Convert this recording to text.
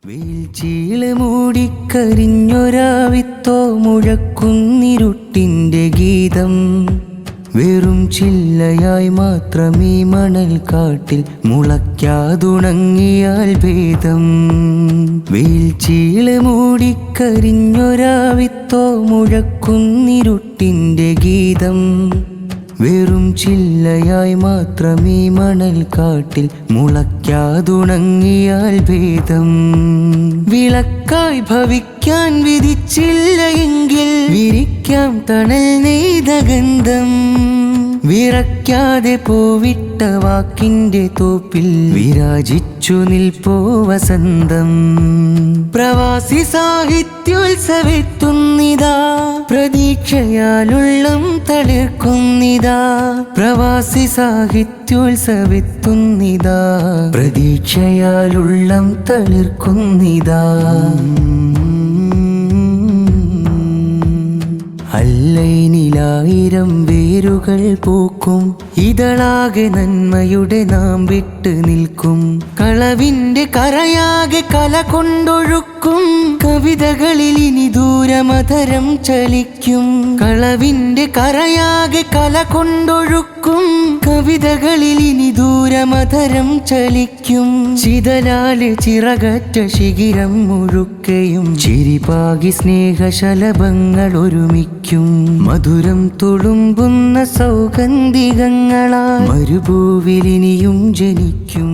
വീഴ്ചീള് മൂടിക്കരിഞ്ഞൊരാവിത്തോ മുഴക്കുന്നിരുട്ടിൻ്റെ ഗീതം വെറും ചില്ലയായി മാത്രമേ മണൽ കാട്ടിൽ മുളയ്ക്കാതുണങ്ങിയാൽ ഭേദം. വീഴ്ചീള് മൂടിക്കരിഞ്ഞൊരാവിത്തോ മുഴക്കുന്നിരുട്ടിൻ്റെ ഗീതം വെറും ചില്ലയായി മാത്രമേ മണൽ കാട്ടിൽ മുളയ്ക്കാതുണങ്ങിയാൽ ഭേദം. വിളക്കായി ഭവിക്കാൻ വിധിച്ചില്ല എങ്കിൽ വിരിക്കാം തണൽ നെയ്ത ഗന്ധം. വിറയ്ക്കാതെ പൂവിട്ട വാക്കിൻ്റെ തോപ്പിൽ വിരാജിച്ചു നിൽപ്പോ വസന്തം. പ്രവാസി സാഹിത്യോത്സവെത്തുന്നിതാ, പ്രതീക്ഷയാലുള്ളം തളിർക്കുന്നിതാ. പ്രവാസി സാഹിത്യോത്സവെത്തുന്നിതാ, പ്രതീക്ഷയാലുള്ളം തളിർക്കുന്നിതാ. അല്ലൈനിലായിരം വേരുകൾ പൂക്കും, ഇതളാകെ നന്മയുടെ നാം വിട്ട് നിൽക്കും. കളവിൻ്റെ കരയാകെ കല കൊണ്ടൊഴുക്കും, കവിതകളിൽ ഇനി ദൂരമധരം ചലിക്കും. കളവിൻ്റെ കരയാകെ കല കൊണ്ടൊഴുക്കും, കവിതകളിൽ ഇനി ദൂരമധരം ചലിക്കും. ചിതലാല് ചിറകറ്റ ശിഖിരം മുഴുക്കയും ചിരിപാകി സ്നേഹശലഭങ്ങൾ ഒരുമിക്കും. മധുരം തുളുമ്പുന്ന സൗഗന്ധികങ്ങളാ മരുഭൂവിലിനിയും ജനിക്കും.